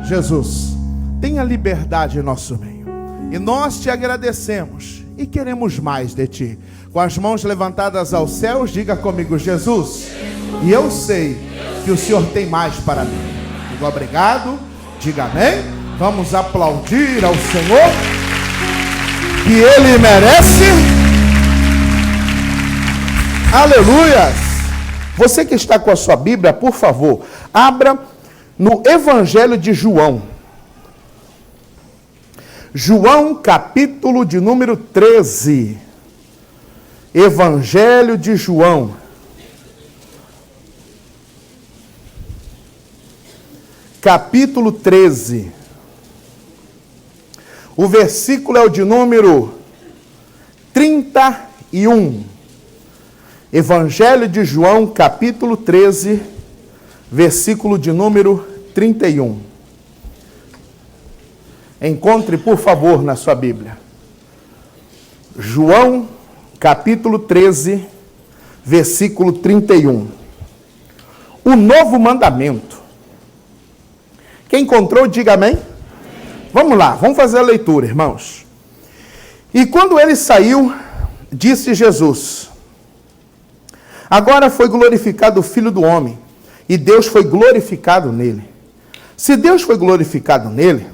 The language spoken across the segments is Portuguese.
Jesus, tenha liberdade em nosso meio. E nós te agradecemos e queremos mais de ti. Com as mãos levantadas aos céus, diga comigo: Jesus, e eu sei que o Senhor tem mais para mim. Diga obrigado, diga amém. Vamos aplaudir ao Senhor, que Ele merece. Aleluias! Você que está com a sua Bíblia, por favor, abra no Evangelho de João. João, capítulo de número 13. Evangelho de João. Capítulo 13. O versículo é o de número 31. Evangelho de João, capítulo 13, versículo de número 31. Encontre, por favor, na sua Bíblia. João, capítulo 13, versículo 31. O novo mandamento. Quem encontrou, diga amém. Vamos lá, vamos fazer a leitura, irmãos. E quando ele saiu, disse Jesus: agora foi glorificado o Filho do Homem, e Deus foi glorificado nele. Se Deus foi glorificado nele,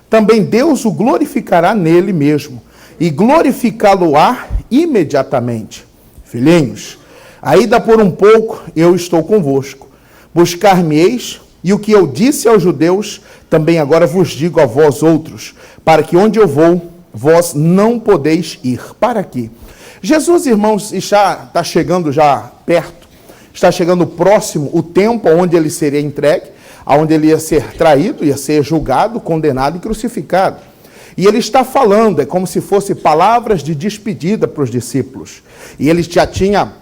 também Deus o glorificará nele mesmo, e glorificá-lo-á imediatamente. Filhinhos, ainda por um pouco eu estou convosco. Buscar-me-eis, e o que eu disse aos judeus, também agora vos digo a vós outros, para que onde eu vou, vós não podeis ir. Para quê? Jesus, irmãos, está chegando já perto, está chegando próximo o tempo onde ele seria entregue, onde ele ia ser traído, ia ser julgado, condenado e crucificado. E ele está falando, é como se fosse palavras de despedida para os discípulos. E ele já tinha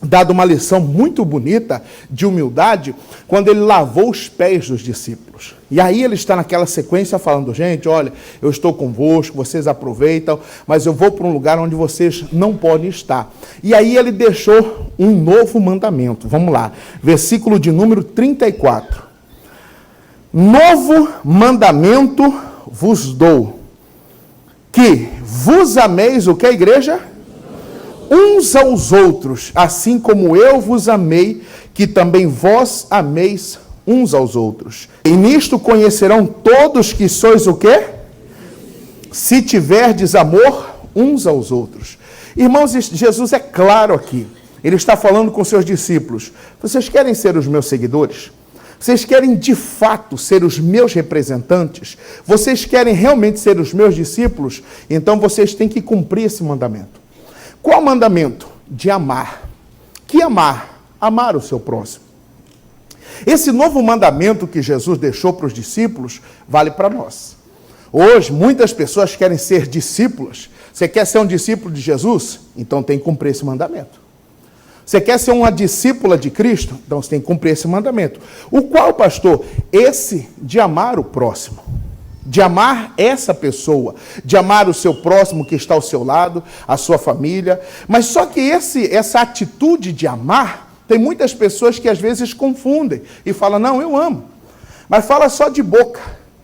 dado uma lição muito bonita de humildade quando ele lavou os pés dos discípulos. E aí ele está naquela sequência falando: gente, olha, eu estou convosco, vocês aproveitam, mas eu vou para um lugar onde vocês não podem estar. E aí ele deixou um novo mandamento. Vamos lá, versículo de número 34. Novo mandamento vos dou, que vos ameis o que, a igreja? Uns aos outros, assim como eu vos amei, que também vós ameis uns aos outros. E nisto conhecerão todos que sois o quê? Se tiverdes amor uns aos outros. Irmãos, Jesus é claro aqui. Ele está falando com seus discípulos: vocês querem ser os meus seguidores? Vocês querem de fato ser os meus representantes? Vocês querem realmente ser os meus discípulos? Então vocês têm que cumprir esse mandamento. Qual mandamento? De amar. Que amar? Amar o seu próximo. Esse novo mandamento que Jesus deixou para os discípulos vale para nós. Hoje, muitas pessoas querem ser discípulas. Você quer ser um discípulo de Jesus? Então tem que cumprir esse mandamento. Você quer ser uma discípula de Cristo? Então você tem que cumprir esse mandamento. O qual, pastor? Esse de amar o próximo. De amar essa pessoa, de amar o seu próximo que está ao seu lado, a sua família. Mas só que essa atitude de amar, tem muitas pessoas que às vezes confundem e falam: não, eu amo. Mas fala só de boca.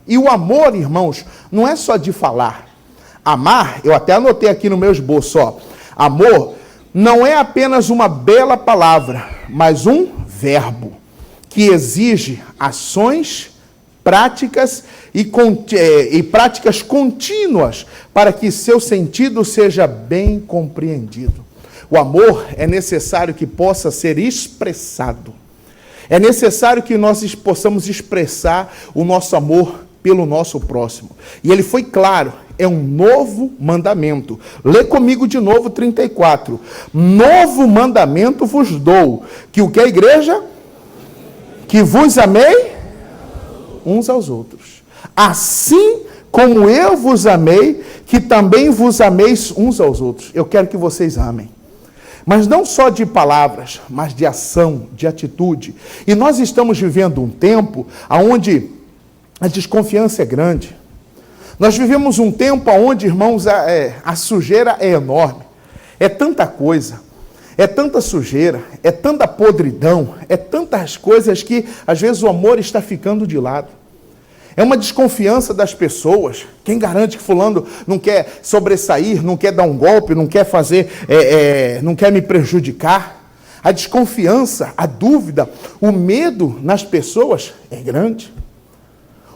E o amor, irmãos, não é só de falar. Amar, eu até anotei aqui no meu esboço, ó. Amor não é apenas uma bela palavra, mas um verbo que exige ações práticas e práticas contínuas para que seu sentido seja bem compreendido. O amor é necessário que possa ser expressado. É necessário que nós possamos expressar o nosso amor pelo nosso próximo. E ele foi claro, é um novo mandamento. Lê comigo de novo 34. Novo mandamento vos dou, que o que a igreja? Que vos amei uns aos outros. Assim como eu vos amei, que também vos ameis uns aos outros. Eu quero que vocês amem. Mas não só de palavras, mas de ação, de atitude. E nós estamos vivendo um tempo onde a desconfiança é grande. Nós vivemos um tempo onde, irmãos, a sujeira é enorme. É tanta coisa. É tanta sujeira, é tanta podridão, é tantas coisas que, às vezes, o amor está ficando de lado. É uma desconfiança das pessoas. Quem garante que fulano não quer sobressair, não quer dar um golpe, não quer fazer, não quer me prejudicar? A desconfiança, a dúvida, o medo nas pessoas é grande.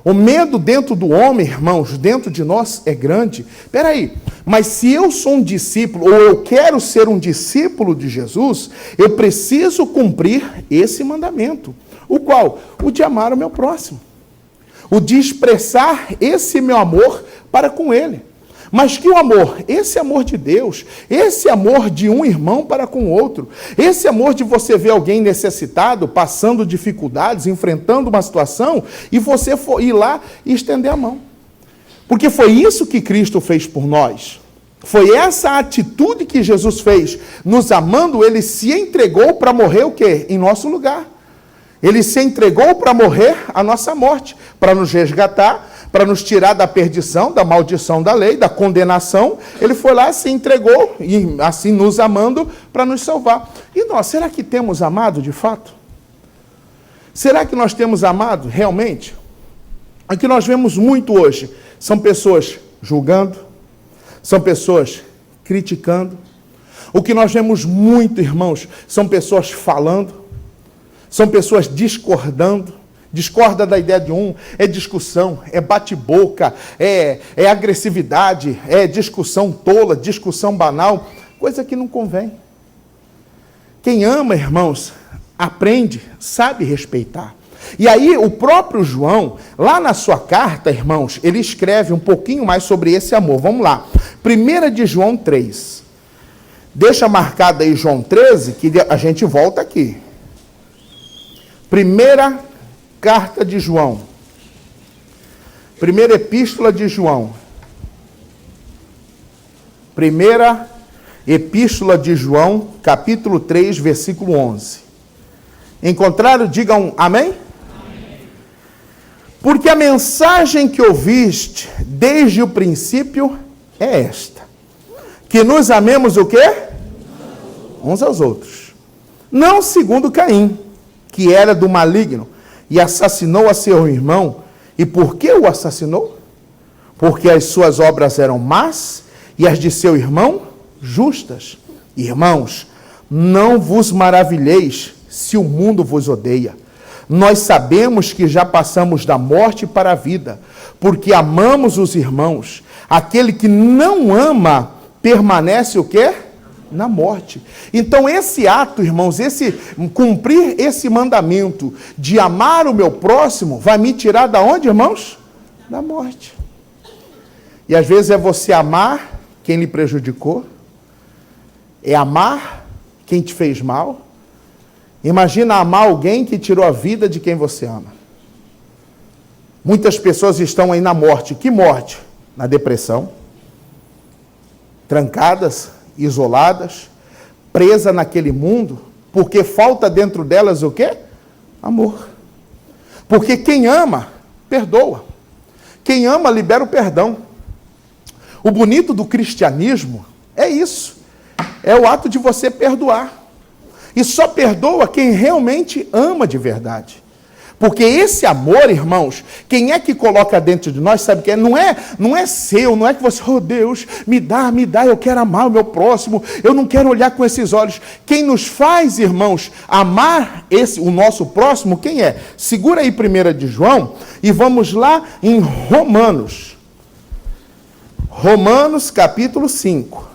O medo dentro do homem, irmãos, dentro de nós é grande. Espera aí, mas se eu sou um discípulo, ou eu quero ser um discípulo de Jesus, eu preciso cumprir esse mandamento. O qual? O de amar o meu próximo. O de expressar esse meu amor para com ele. Mas que o amor, esse amor de Deus, esse amor de um irmão para com o outro, esse amor de você ver alguém necessitado, passando dificuldades, enfrentando uma situação, e você ir lá e estender a mão. Porque foi isso que Cristo fez por nós. Foi essa atitude que Jesus fez, nos amando, ele se entregou para morrer o quê? Em nosso lugar. Ele se entregou para morrer a nossa morte, para nos resgatar, para nos tirar da perdição, da maldição da lei, da condenação. Ele foi lá, se entregou, e assim nos amando, para nos salvar. E nós, será que temos amado de fato? Será que nós temos amado realmente? O que nós vemos muito hoje são pessoas julgando, são pessoas criticando. O que nós vemos muito, irmãos, são pessoas falando, são pessoas discordando. Discorda da ideia de um, é discussão, é bate-boca, é agressividade, é discussão tola, discussão banal, coisa que não convém. Quem ama, irmãos, aprende, sabe respeitar. E aí o próprio João, lá na sua carta, irmãos, ele escreve um pouquinho mais sobre esse amor. Vamos lá. 1 de João 3. Deixa marcado aí João 13, que a gente volta aqui. Primeira carta de João. Primeira epístola de João. Primeira epístola de João, capítulo 3, versículo 11. Encontraram? Digam amém? Amém. Porque a mensagem que ouviste desde o princípio é esta: que nos amemos o quê? Uns aos outros. Não segundo Caim, que era do maligno, e assassinou a seu irmão. E por que o assassinou? Porque as suas obras eram más e as de seu irmão justas. Irmãos, não vos maravilheis se o mundo vos odeia. Nós sabemos que já passamos da morte para a vida, porque amamos os irmãos. Aquele que não ama permanece o quê? Na morte. Então esse ato, irmãos, cumprir esse mandamento de amar o meu próximo, vai me tirar da onde, irmãos? Da morte. E às vezes é você amar quem lhe prejudicou, é amar quem te fez mal. Imagina amar alguém que tirou a vida de quem você ama. Muitas pessoas estão aí na morte. Que morte? Na depressão, trancadas, isoladas, presas naquele mundo, porque falta dentro delas o quê? Amor. Porque quem ama, perdoa. Quem ama, libera o perdão. O bonito do cristianismo é isso. É o ato de você perdoar. E só perdoa quem realmente ama de verdade. Porque esse amor, irmãos, quem é que coloca dentro de nós, sabe que não é seu, não é que você, oh Deus, me dá, eu quero amar o meu próximo, eu não quero olhar com esses olhos. Quem nos faz, irmãos, amar o nosso próximo, quem é? Segura aí 1 de João e vamos lá em Romanos. Romanos capítulo 5.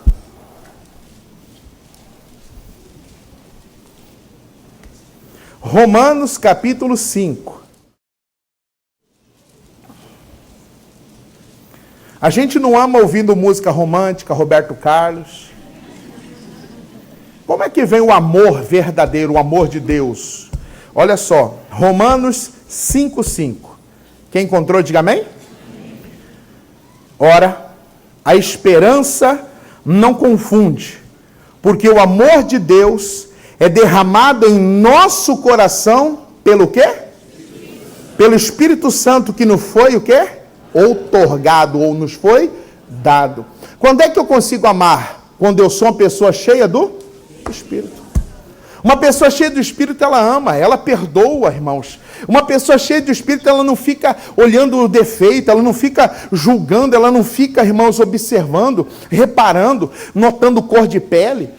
Romanos capítulo 5. A gente não ama ouvindo música romântica, Roberto Carlos. Como é que vem o amor verdadeiro, o amor de Deus? Olha só, Romanos 5:5. Quem encontrou, diga amém? Ora, a esperança não confunde, porque o amor de Deus é derramado em nosso coração pelo quê? Pelo Espírito Santo que nos foi o quê? Outorgado, ou nos foi dado. Quando é que eu consigo amar? Quando eu sou uma pessoa cheia do Espírito. Uma pessoa cheia do Espírito, ela ama, ela perdoa, irmãos. Uma pessoa cheia do Espírito, ela não fica olhando o defeito, ela não fica julgando, ela não fica, irmãos, observando, reparando, notando cor de pele.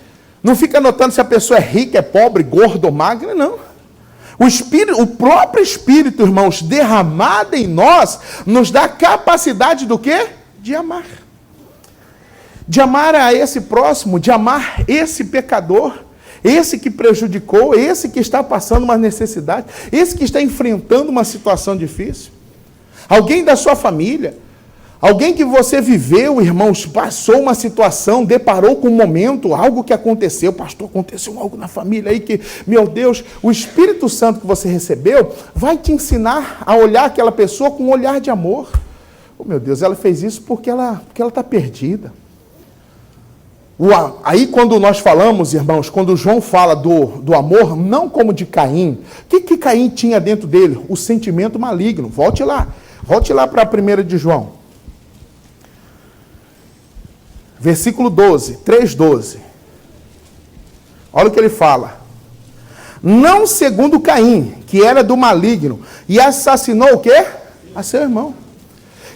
Não fica notando se a pessoa é rica, é pobre, gorda ou magra, não. O próprio Espírito, irmãos, derramado em nós, nos dá a capacidade do quê? De amar. De amar a esse próximo, de amar esse pecador, esse que prejudicou, esse que está passando uma necessidade, esse que está enfrentando uma situação difícil. Alguém da sua família, alguém que você viveu, irmãos, passou uma situação, deparou com um momento, algo que aconteceu, pastor, aconteceu algo na família aí que, meu Deus, o Espírito Santo que você recebeu vai te ensinar a olhar aquela pessoa com um olhar de amor. Oh, meu Deus, ela fez isso porque ela está perdida. Aí quando nós falamos, irmãos, quando João fala do amor, não como de Caim, o que Caim tinha dentro dele? O sentimento maligno. Volte lá para a 1 de João. Versículo 12, 3:12. Olha o que ele fala. Não segundo Caim, que era do maligno, e assassinou o quê? A seu irmão.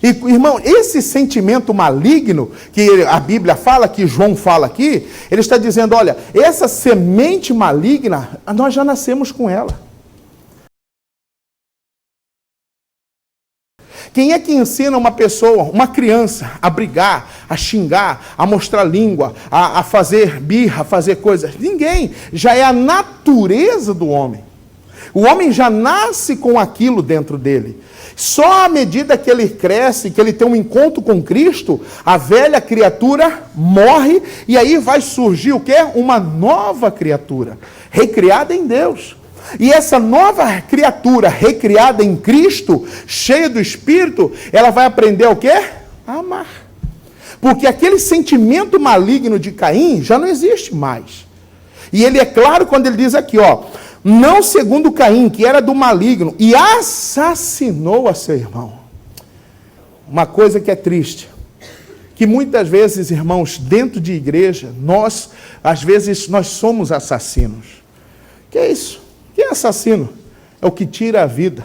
E, irmão, esse sentimento maligno que a Bíblia fala, que João fala aqui, ele está dizendo, olha, essa semente maligna, nós já nascemos com ela. Quem é que ensina uma pessoa, uma criança, a brigar, a xingar, a mostrar língua, a fazer birra, a fazer coisas? Ninguém. Já é a natureza do homem. O homem já nasce com aquilo dentro dele. Só à medida que ele cresce, que ele tem um encontro com Cristo, a velha criatura morre e aí vai surgir o quê? Uma nova criatura, recriada em Deus. E essa nova criatura, recriada em Cristo, cheia do Espírito, ela vai aprender o quê? A amar. Porque aquele sentimento maligno de Caim já não existe mais. E ele é claro quando ele diz aqui, ó, não segundo Caim, que era do maligno, e assassinou a seu irmão. Uma coisa que é triste, que muitas vezes, irmãos, dentro de igreja, às vezes, nós somos assassinos. Que é isso? Quem é assassino? É o que tira a vida,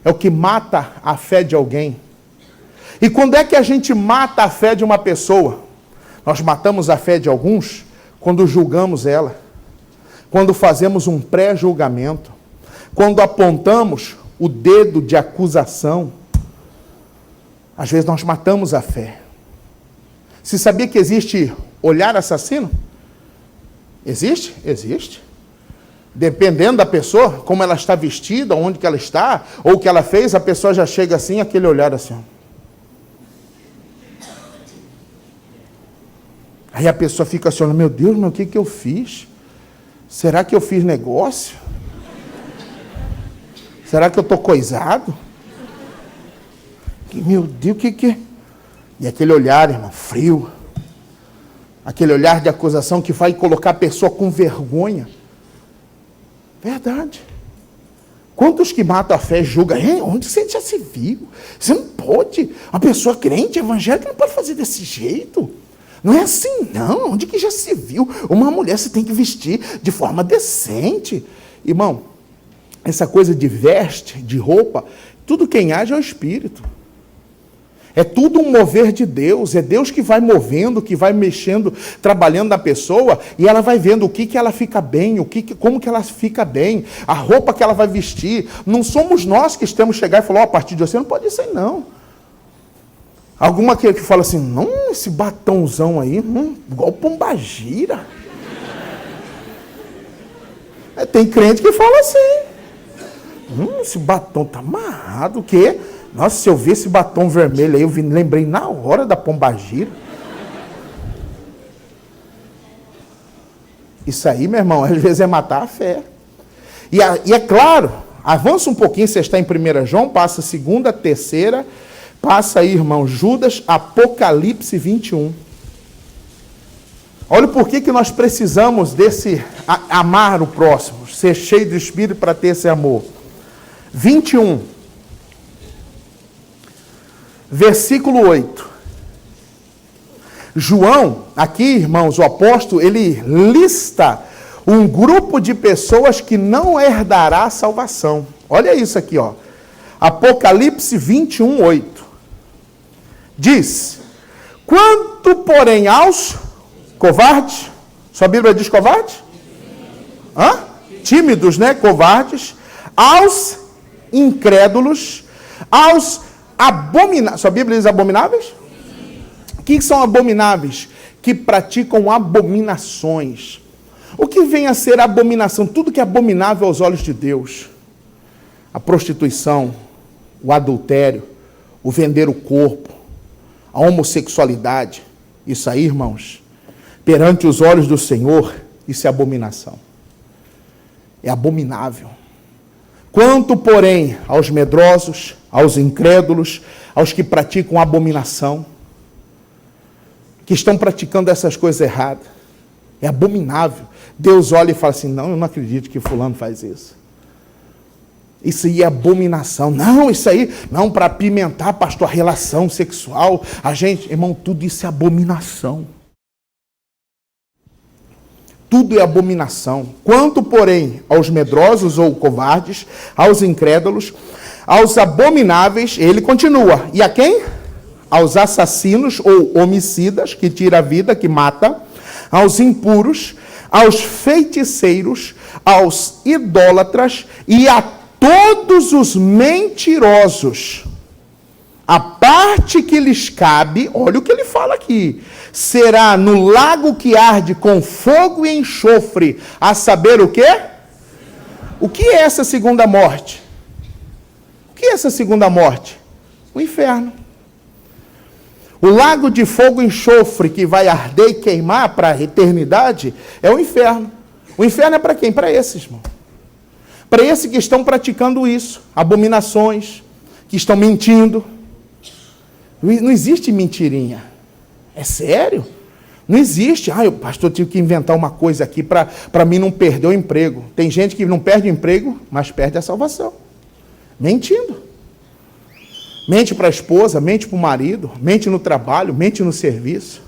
é o que mata a fé de alguém. E quando é que a gente mata a fé de uma pessoa? Nós matamos a fé de alguns quando julgamos ela. Quando fazemos um pré-julgamento, quando apontamos o dedo de acusação, às vezes nós matamos a fé. Você sabia que existe olhar assassino? Existe? Existe. Dependendo da pessoa, como ela está vestida, onde que ela está, ou o que ela fez, a pessoa já chega assim, aquele olhar assim. Aí a pessoa fica assim, meu Deus, mas o que eu fiz? Será que eu fiz negócio? Será que eu estou coisado? Meu Deus, o que... E aquele olhar, irmão, frio. Aquele olhar de acusação que vai colocar a pessoa com vergonha. Verdade. Quantos que matam a fé julgam? Onde você já se viu? Você não pode. Uma pessoa crente, evangélica, não pode fazer desse jeito. Não é assim, não. Onde que já se viu? Uma mulher se tem que vestir de forma decente. Irmão, essa coisa de veste, de roupa, tudo quem age é o Espírito. É tudo um mover de Deus. É Deus que vai movendo, que vai mexendo, trabalhando na pessoa, e ela vai vendo o que ela fica bem, como que ela fica bem, a roupa que ela vai vestir. Não somos nós que temos que chegar e falar, a partir de você não pode ser, não. Alguma que fala assim, não, esse batonzão aí, igual pombagira. Tem crente que fala assim, esse batom tá amarrado, o quê? Nossa, se eu ver esse batom vermelho aí, eu lembrei na hora da pombagira. Isso aí, meu irmão, às vezes é matar a fé. E é claro, avança um pouquinho, você está em 1 João, passa a 2ª, 3ª, passa aí, irmão, Judas, Apocalipse 21. Olha por que nós precisamos desse amar o próximo, ser cheio do Espírito para ter esse amor. 21, versículo 8. João, aqui, irmãos, o apóstolo, ele lista Um grupo de pessoas que não herdará a salvação. Olha isso aqui, ó. Apocalipse 21, 8. Diz: quanto, porém, aos covardes, sua Bíblia diz covardes? Hã? Tímidos, né? Covardes. Aos incrédulos, aos abomináveis. Sua Bíblia diz abomináveis? O que são abomináveis? Que praticam abominações. O que vem a ser abominação? Tudo que é abominável aos olhos de Deus. A prostituição, o adultério, o vender o corpo, a homossexualidade. Isso aí, irmãos, perante os olhos do Senhor, isso é abominação. É abominável. Quanto, porém, aos medrosos, aos incrédulos, aos que praticam abominação, que estão praticando essas coisas erradas, é abominável. Deus olha e fala assim, não, eu não acredito que fulano faz isso. Isso aí é abominação. Não, isso aí, não, para apimentar, pastor, a relação sexual. A gente, irmão, tudo isso é abominação. Tudo é abominação. Quanto, porém, aos medrosos ou covardes, aos incrédulos, aos abomináveis, ele continua. E a quem? Aos assassinos ou homicidas, que tira a vida, que mata, aos impuros, aos feiticeiros, aos idólatras e a todos os mentirosos. A parte que lhes cabe, olha o que ele fala aqui, será no lago que arde com fogo e enxofre, a saber o quê? O que é essa segunda morte? O que é essa segunda morte? O inferno. O lago de fogo e enxofre que vai arder e queimar para a eternidade é o inferno. O inferno é para quem? Para esses, irmão. Para esses que estão praticando isso, abominações, que estão mentindo. Não existe mentirinha. É sério? Não existe. O pastor tive que inventar uma coisa aqui para mim não perder o emprego. Tem gente que não perde o emprego, mas perde a salvação. Mentindo. Mente para a esposa, mente para o marido, mente no trabalho, mente no serviço.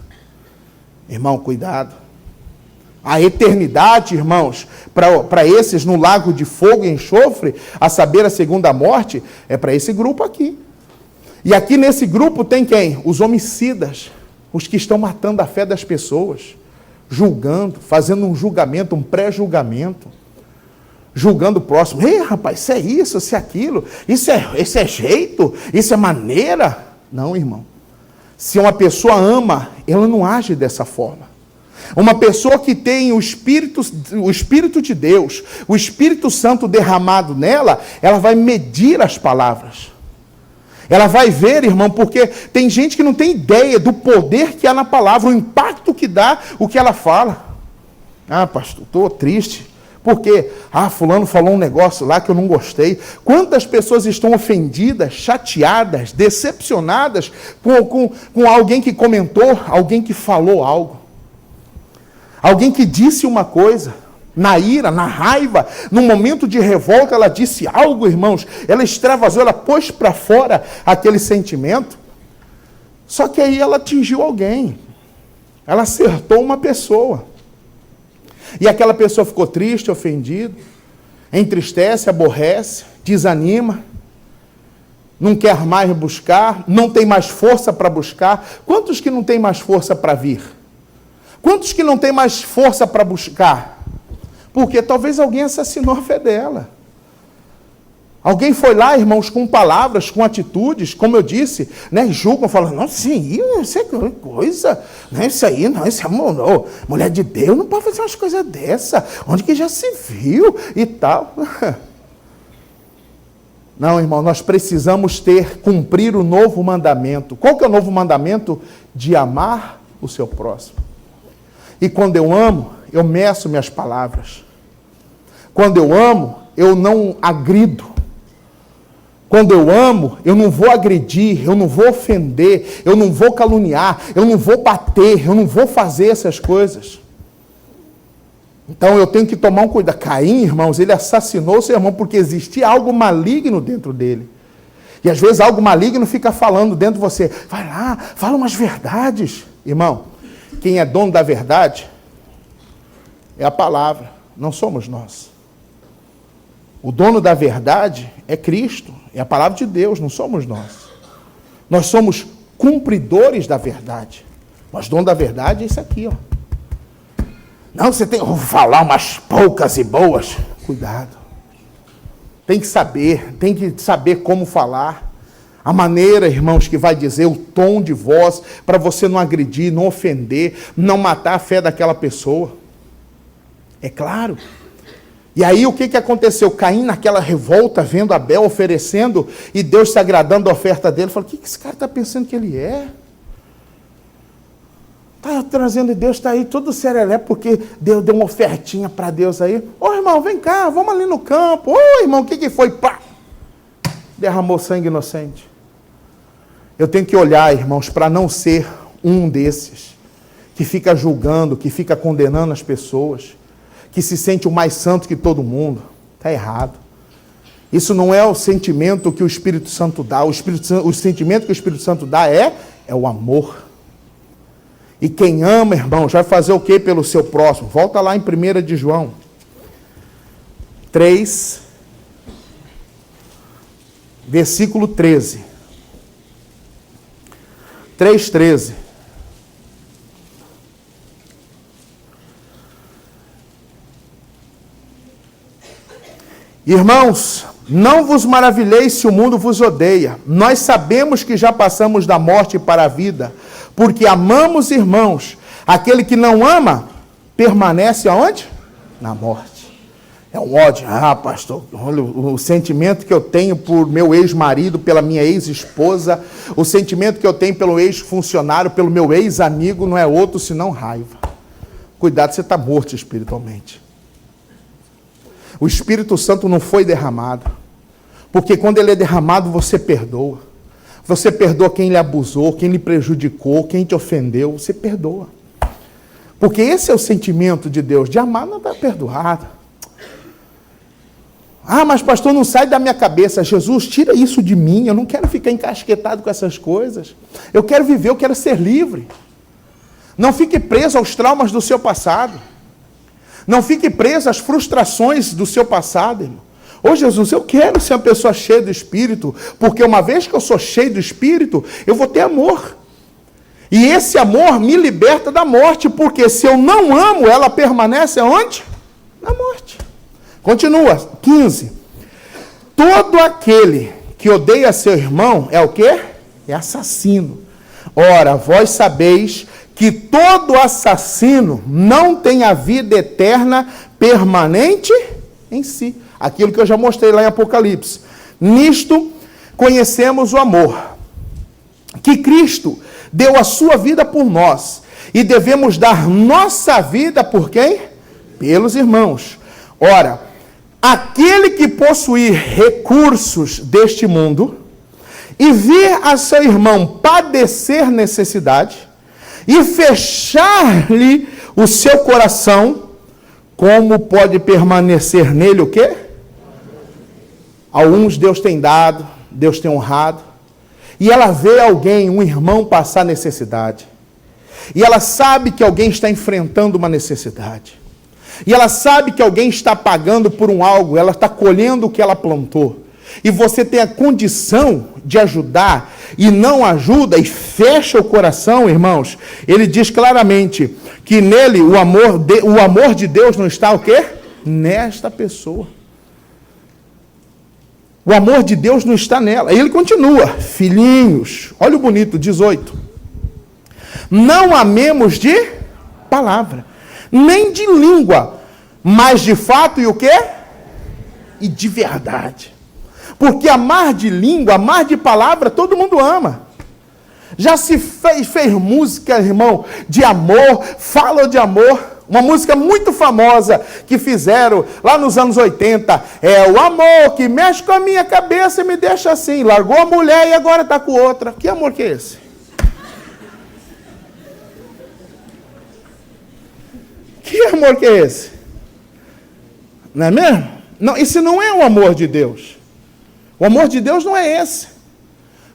Irmão, cuidado. A eternidade, irmãos, para esses no lago de fogo e enxofre, a saber, a segunda morte, é para esse grupo aqui. E aqui nesse grupo tem quem? Os homicidas, os que estão matando a fé das pessoas, julgando, fazendo um julgamento, um pré-julgamento, julgando o próximo. Ei, rapaz, isso é isso, isso é aquilo, isso é jeito, isso é maneira. Não, irmão. Se uma pessoa ama, ela não age dessa forma. Uma pessoa que tem o Espírito de Deus, o Espírito Santo derramado nela, ela vai medir as palavras. Ela vai ver, irmão, porque tem gente que não tem ideia do poder que há na palavra, o impacto que dá o que ela fala. Pastor, estou triste. Porque, fulano falou um negócio lá que eu não gostei. Quantas pessoas estão ofendidas, chateadas, decepcionadas com alguém que comentou, alguém que falou algo. Alguém que disse uma coisa, na ira, na raiva, no momento de revolta, ela disse algo, irmãos. Ela extravasou, ela pôs para fora aquele sentimento. Só que aí ela atingiu alguém. Ela acertou uma pessoa. E aquela pessoa ficou triste, ofendida, entristece, aborrece, desanima, não quer mais buscar, não tem mais força para buscar. Quantos que não tem mais força para vir? Quantos que não tem mais força para buscar? Porque talvez alguém assassinou a fé dela. Alguém foi lá, irmãos, com palavras, com atitudes, como eu disse, né, julgam, falam, não, sim, isso é coisa, não, isso aí, não, isso é mulher de Deus, não pode fazer umas coisas dessa, onde que já se viu e tal. Não, irmão, nós precisamos cumprir o novo mandamento. Qual que é o novo mandamento? De amar o seu próximo. E quando eu amo, eu meço minhas palavras. Quando eu amo, eu não agrido. Quando eu amo, eu não vou agredir, eu não vou ofender, eu não vou caluniar, eu não vou bater, eu não vou fazer essas coisas. Então eu tenho que tomar um cuidado. Caim, irmãos, ele assassinou seu irmão porque existia algo maligno dentro dele. E às vezes algo maligno fica falando dentro de você. Vai lá, fala umas verdades. Irmão, quem é dono da verdade é a palavra. não somos nós. O dono da verdade é Cristo, é a palavra de Deus, não somos nós. Nós somos cumpridores da verdade. Mas dono da verdade é isso aqui, ó. Não, você tem que falar umas poucas e boas. Cuidado. Tem que saber como falar. A maneira, irmãos, que vai dizer, o tom de voz, para você não agredir, não ofender, não matar a fé daquela pessoa. É claro. E aí o que aconteceu? Caim naquela revolta, vendo Abel oferecendo, e Deus se agradando da oferta dele, falou, o que esse cara está pensando que ele é? Está trazendo Deus, está aí todo serelé, porque Deus deu uma ofertinha para Deus aí. Ô irmão, vem cá, vamos ali no campo. Ô irmão, o que foi? Pá! Derramou sangue inocente. Eu tenho que olhar, irmãos, para não ser um desses, que fica julgando, que fica condenando as pessoas, que se sente o mais santo que todo mundo. Está errado. Isso não é o sentimento que o Espírito Santo dá. O sentimento que o Espírito Santo dá é o amor. E quem ama, irmãos, vai fazer o que pelo seu próximo? Volta lá em 1 de João 3, versículo 13. 3:13. Irmãos, não vos maravilheis se o mundo vos odeia. Nós sabemos que já passamos da morte para a vida, porque amamos, irmãos. Aquele que não ama, permanece aonde? Na morte. É um ódio. Ah, pastor, olha o sentimento que eu tenho por meu ex-marido, pela minha ex-esposa, o sentimento que eu tenho pelo ex-funcionário, pelo meu ex-amigo, não é outro senão raiva. Cuidado, você está morto espiritualmente. O Espírito Santo não foi derramado, porque quando ele é derramado, você perdoa. Você perdoa quem lhe abusou, quem lhe prejudicou, quem te ofendeu, você perdoa. Porque esse é o sentimento de Deus, de amar não está perdoado. Ah, mas pastor, não sai da minha cabeça. Jesus, tira isso de mim, eu não quero ficar encasquetado com essas coisas. Eu quero viver, eu quero ser livre. Não fique preso aos traumas do seu passado. Não fique preso às frustrações do seu passado, irmão. Ô Jesus, eu quero ser uma pessoa cheia do Espírito, porque uma vez que eu sou cheio do Espírito, eu vou ter amor. E esse amor me liberta da morte, porque se eu não amo, ela permanece aonde? Na morte. Continua, 15. Todo aquele que odeia seu irmão é o quê? É assassino. Ora, vós sabeis que todo assassino não tem a vida eterna permanente em si. Aquilo que eu já mostrei lá em Apocalipse. Nisto conhecemos o amor, que Cristo deu a sua vida por nós, e devemos dar nossa vida por quem? Pelos irmãos. Ora, aquele que possuir recursos deste mundo e vir a seu irmão padecer necessidade e fechar-lhe o seu coração, como pode permanecer nele o quê? Alguns Deus tem dado, Deus tem honrado, e ela vê alguém, um irmão, passar necessidade, e ela sabe que alguém está enfrentando uma necessidade, e ela sabe que alguém está pagando por um algo, ela está colhendo o que ela plantou, e você tem a condição de ajudar, e não ajuda, e fecha o coração, irmãos, ele diz claramente que nele o amor de Deus não está o quê? Nesta pessoa. O amor de Deus não está nela. E ele continua, filhinhos, olha o bonito, 18. Não amemos de palavra, nem de língua, mas de fato e o quê? E de verdade. Porque amar de língua, amar de palavra, todo mundo ama. Já se fez música, irmão, de amor, fala de amor. Uma música muito famosa que fizeram lá nos anos 80. É o amor que mexe com a minha cabeça e me deixa assim. Largou a mulher e agora está com outra. Que amor que é esse? Que amor que é esse? Não é mesmo? Não, esse não é o amor de Deus. O amor de Deus não é esse.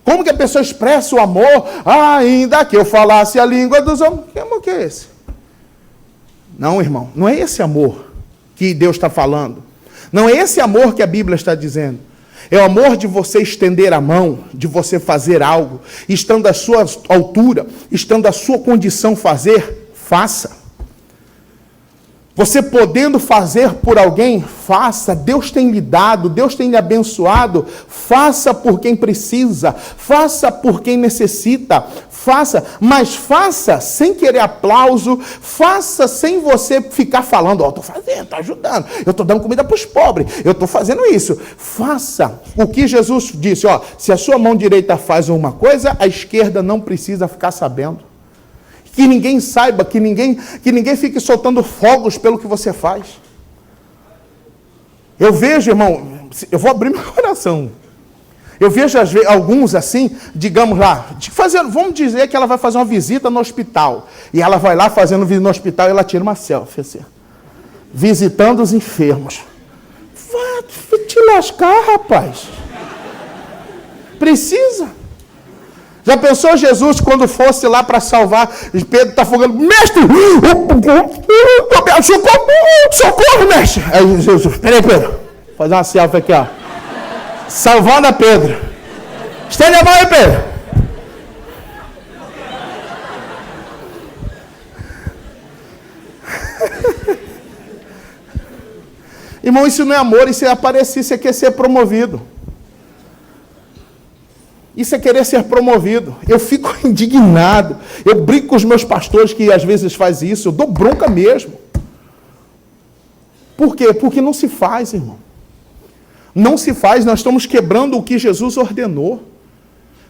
Como que a pessoa expressa o amor? Ah, ainda que eu falasse a língua dos homens. Que amor que é esse? Não, irmão, não é esse amor. que Deus está falando. Não é esse amor que a Bíblia está dizendo. É o amor de você estender a mão, de você fazer algo, estando à sua altura, estando à sua condição fazer, faça. Você podendo fazer por alguém, faça. Deus tem lhe dado, Deus tem lhe abençoado. Faça por quem precisa, faça por quem necessita, faça. Mas faça sem querer aplauso, faça sem você ficar falando, estou fazendo, estou ajudando, eu estou dando comida para os pobres, eu estou fazendo isso. Faça o que Jesus disse, se a sua mão direita faz uma coisa, a esquerda não precisa ficar sabendo. Que ninguém saiba, que ninguém fique soltando fogos pelo que você faz. Eu vejo, irmão, eu vou abrir meu coração. Eu vejo alguns assim, digamos lá, vamos dizer que ela vai fazer uma visita no hospital. E ela vai lá fazendo visita no hospital e ela tira uma selfie, assim, visitando os enfermos. Vai te lascar, rapaz. Precisa. Já pensou Jesus quando fosse lá para salvar? Pedro está afogando. Mestre! Socorro, mestre! Aí Jesus, peraí, Pedro. Vou fazer uma selfie aqui, salvando a Pedro. Estende a mão aí, Pedro. Irmão, isso não é amor, isso é aparecer, isso é querer ser promovido. Isso é querer ser promovido. Eu fico indignado. Eu brinco com os meus pastores que às vezes fazem isso. Eu dou bronca mesmo. Por quê? Porque não se faz, irmão. Não se faz. Nós estamos quebrando o que Jesus ordenou.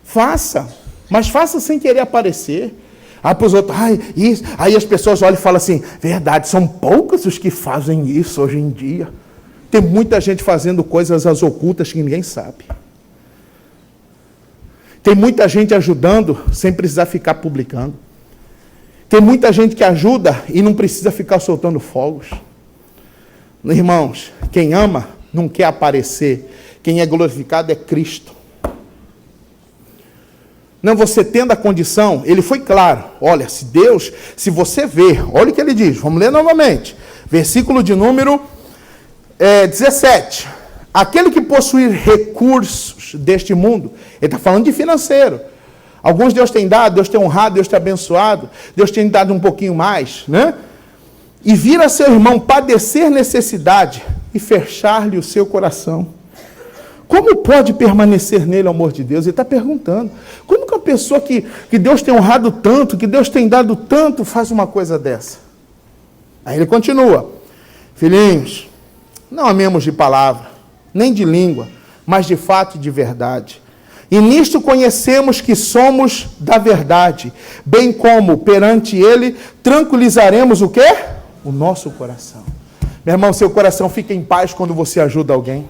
Faça. Mas faça sem querer aparecer. Para os outros, isso. Aí as pessoas olham e falam assim, verdade, são poucos os que fazem isso hoje em dia. Tem muita gente fazendo coisas às ocultas que ninguém sabe. Tem muita gente ajudando sem precisar ficar publicando. Tem muita gente que ajuda e não precisa ficar soltando fogos. Irmãos, quem ama não quer aparecer. Quem é glorificado é Cristo. Não, você tendo a condição, ele foi claro. Olha, se você ver, olha o que ele diz. Vamos ler novamente. Versículo de número 17. Aquele que possuir recursos deste mundo, ele está falando de financeiro. Alguns Deus tem dado, Deus tem honrado, Deus tem abençoado, Deus tem dado um pouquinho mais, né? E vir a seu irmão padecer necessidade e fechar-lhe o seu coração. Como pode permanecer nele o amor de Deus? Ele está perguntando. Como que uma pessoa que Deus tem honrado tanto, que Deus tem dado tanto, faz uma coisa dessa? Aí ele continua. Filhinhos, não amemos de palavra, nem de língua, mas de fato e de verdade. E nisto conhecemos que somos da verdade, bem como perante ele tranquilizaremos o quê? O nosso coração. Meu irmão, seu coração fica em paz quando você ajuda alguém.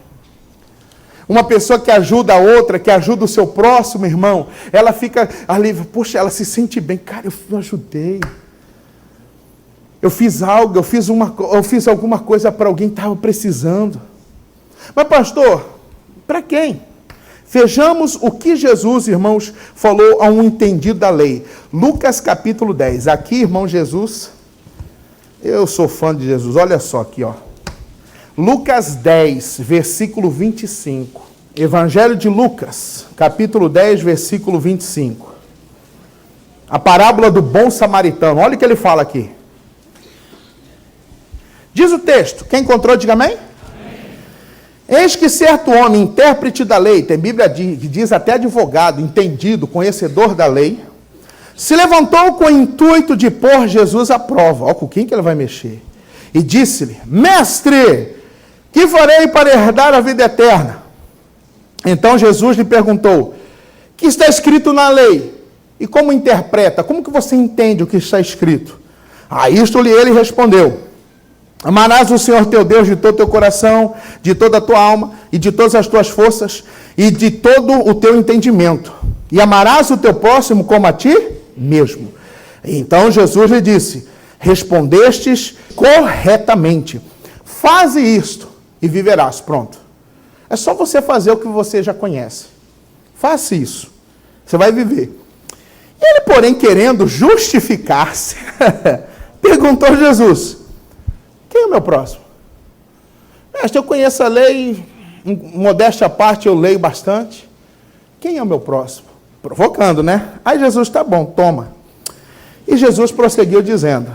Uma pessoa que ajuda a outra, que ajuda o seu próximo irmão, ela fica ali, poxa, ela se sente bem. Cara, eu ajudei. Eu fiz algo, eu fiz alguma coisa para alguém que estava precisando. Mas, pastor, para quem? Vejamos o que Jesus, irmãos, falou a um entendido da lei. Lucas capítulo 10. Aqui, irmão Jesus, eu sou fã de Jesus. Olha só aqui, Lucas 10, versículo 25. Evangelho de Lucas, capítulo 10, versículo 25. A parábola do bom samaritano. Olha o que ele fala aqui. Diz o texto. Quem encontrou, diga amém. Eis que certo homem, intérprete da lei, tem Bíblia que diz até advogado, entendido, conhecedor da lei, se levantou com o intuito de pôr Jesus à prova. Olha com quem que ele vai mexer. E disse-lhe, mestre, que farei para herdar a vida eterna? Então Jesus lhe perguntou, que está escrito na lei? E como interpreta? Como que você entende o que está escrito? A isto-lhe ele respondeu, amarás o Senhor teu Deus de todo o teu coração, de toda a tua alma, e de todas as tuas forças, e de todo o teu entendimento. E amarás o teu próximo como a ti mesmo. Então Jesus lhe disse, respondestes corretamente. Faze isto e viverás. Pronto. É só você fazer o que você já conhece. Faça isso. Você vai viver. Ele, porém, querendo justificar-se, perguntou a Jesus, quem é o meu próximo? Pastor, eu conheço a lei, modéstia à parte, eu leio bastante. Quem é o meu próximo? Provocando, né? Aí Jesus, tá bom, toma. E Jesus prosseguiu dizendo: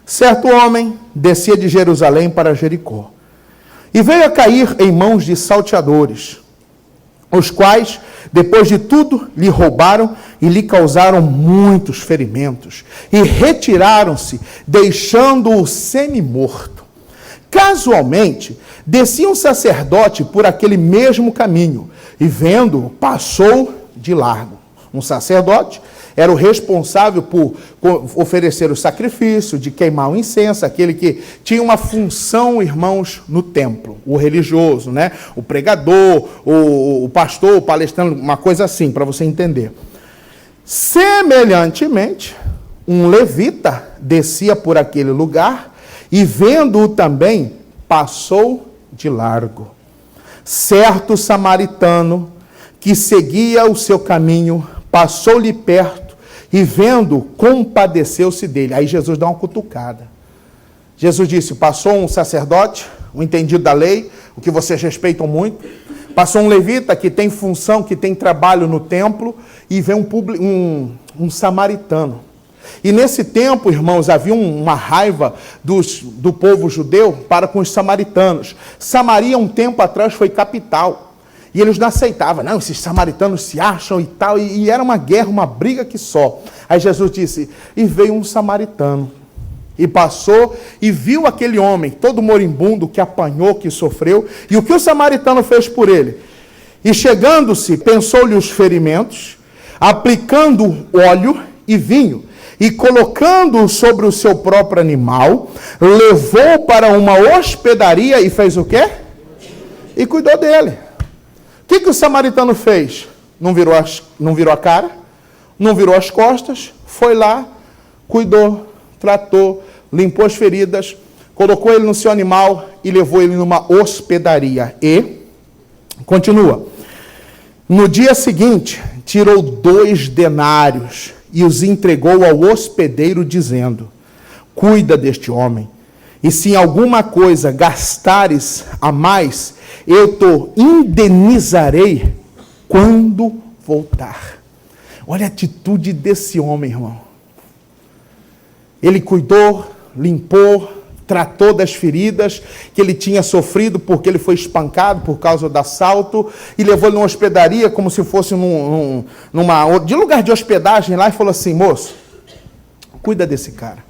certo homem descia de Jerusalém para Jericó, e veio a cair em mãos de salteadores, os quais, depois de tudo, lhe roubaram e lhe causaram muitos ferimentos, e retiraram-se, deixando-o semi-morto. Casualmente, descia um sacerdote por aquele mesmo caminho, e vendo-o, passou de largo. Um sacerdote era o responsável por oferecer o sacrifício, de queimar o incenso, aquele que tinha uma função, irmãos, no templo. O religioso, né? O pregador, o pastor, o palestrante, uma coisa assim, para você entender. Semelhantemente, um levita descia por aquele lugar e, vendo-o também, passou de largo. Certo samaritano que seguia o seu caminho, passou-lhe perto e, vendo, compadeceu-se dele. Aí Jesus dá uma cutucada. Jesus disse: passou um sacerdote, um entendido da lei, o que vocês respeitam muito. Passou um levita que tem função, que tem trabalho no templo, e vem um samaritano. E nesse tempo, irmãos, havia uma raiva do povo judeu para com os samaritanos. Samaria, um tempo atrás, foi capital. E eles não aceitavam, não, esses samaritanos se acham e tal, e era uma guerra, uma briga que só. Aí Jesus disse: e veio um samaritano, e passou, e viu aquele homem, todo moribundo, que apanhou, que sofreu, e o que o samaritano fez por ele? E chegando-se, pensou-lhe os ferimentos, aplicando óleo e vinho, e colocando-o sobre o seu próprio animal, levou para uma hospedaria e fez o quê? E cuidou dele. O que o samaritano fez? Não virou a cara, não virou as costas, foi lá, cuidou, tratou, limpou as feridas, colocou ele no seu animal e levou ele numa hospedaria. E, continua, no dia seguinte, tirou 2 denários e os entregou ao hospedeiro, dizendo: cuida deste homem, e se em alguma coisa gastares a mais, eu te indenizarei quando voltar. Olha a atitude desse homem, irmão. Ele cuidou, limpou, tratou das feridas que ele tinha sofrido porque ele foi espancado por causa do assalto, e levou ele numa hospedaria como se fosse de lugar de hospedagem lá, e falou assim: moço, cuida desse cara,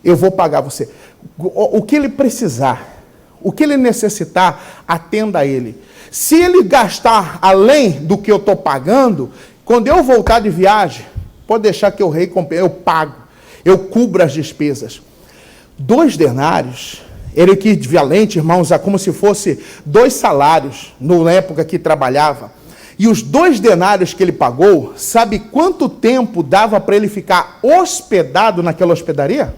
eu vou pagar você. O que ele precisar, o que ele necessitar, atenda a ele. Se ele gastar além do que eu estou pagando, quando eu voltar de viagem, pode deixar que eu pago, eu cubro as despesas. 2 denários era equivalente, irmãos, a como se fosse 2 salários na época que trabalhava. E os 2 denários que ele pagou, sabe quanto tempo dava para ele ficar hospedado naquela hospedaria?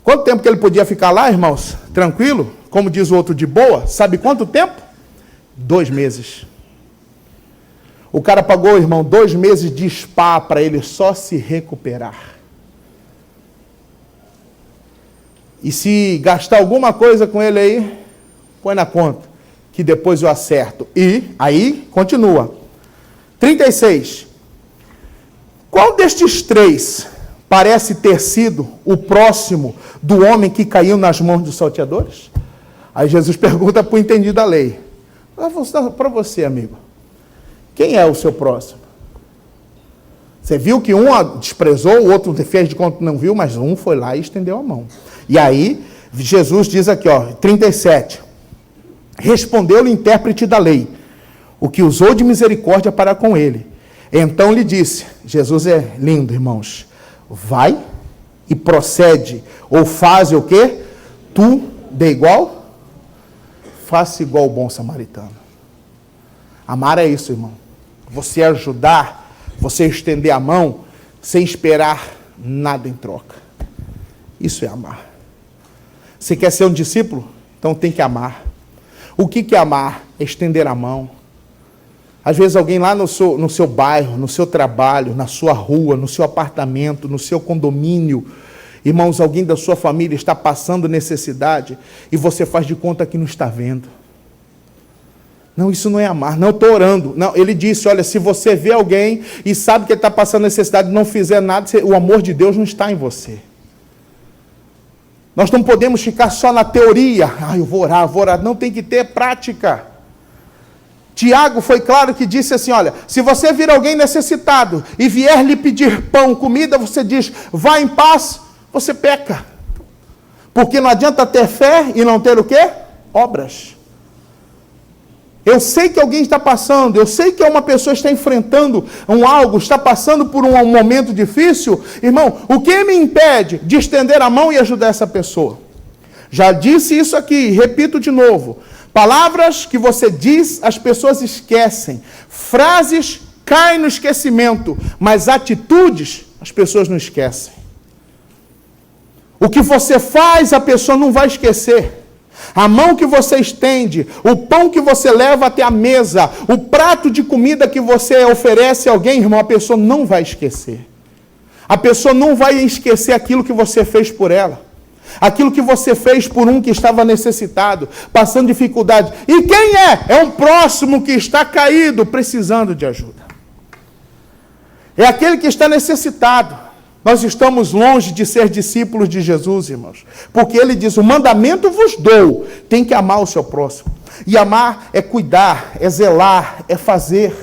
Quanto tempo que ele podia ficar lá, irmãos? Tranquilo? Como diz o outro, de boa? Sabe quanto tempo? 2 meses. O cara pagou, irmão, 2 meses de spa para ele só se recuperar. E se gastar alguma coisa com ele aí, põe na conta, que depois eu acerto. E aí, continua. 36. Qual destes 3 parece ter sido o próximo do homem que caiu nas mãos dos salteadores? Aí Jesus pergunta para o entendido da lei. Para você, amigo, quem é o seu próximo? Você viu que um desprezou, o outro fez de conta que não viu, mas um foi lá e estendeu a mão. E aí, Jesus diz aqui, 37. Respondeu-lhe o intérprete da lei, o que usou de misericórdia para com ele. Então lhe disse, Jesus é lindo, irmãos, vai e procede, ou faz o quê? Tu de igual, faça igual o bom samaritano. Amar é isso, irmão. Você ajudar, você estender a mão, sem esperar nada em troca. Isso é amar. Você quer ser um discípulo? Então tem que amar. O que é amar? É estender a mão. Às vezes alguém lá no seu bairro, no seu trabalho, na sua rua, no seu apartamento, no seu condomínio, Irmãos, alguém da sua família está passando necessidade e você faz de conta que não está vendo. Não, isso não é amar. Não, eu estou orando. Não, ele disse, olha, se você vê alguém e sabe que ele está passando necessidade e não fizer nada, o amor de Deus não está em você. Nós não podemos ficar só na teoria. Eu vou orar. Não, tem que ter prática. Tiago foi claro que disse assim, olha, se você vir alguém necessitado e vier lhe pedir pão, comida, você diz, vá em paz, você peca. Porque não adianta ter fé e não ter o quê? Obras. Eu sei que alguém está passando, eu sei que uma pessoa está enfrentando algo, está passando por um momento difícil. Irmão, o que me impede de estender a mão e ajudar essa pessoa? Já disse isso aqui, repito de novo. Palavras que você diz, as pessoas esquecem. Frases caem no esquecimento, mas atitudes, as pessoas não esquecem. O que você faz, a pessoa não vai esquecer. A mão que você estende, o pão que você leva até a mesa, o prato de comida que você oferece a alguém, irmão, a pessoa não vai esquecer. A pessoa não vai esquecer aquilo que você fez por ela. Aquilo que você fez por um que estava necessitado, passando dificuldade. E quem é? É um próximo que está caído, precisando de ajuda. É aquele que está necessitado. Nós estamos longe de ser discípulos de Jesus, irmãos. Porque ele diz, o mandamento vos dou. Tem que amar o seu próximo. E amar é cuidar, é zelar, é fazer.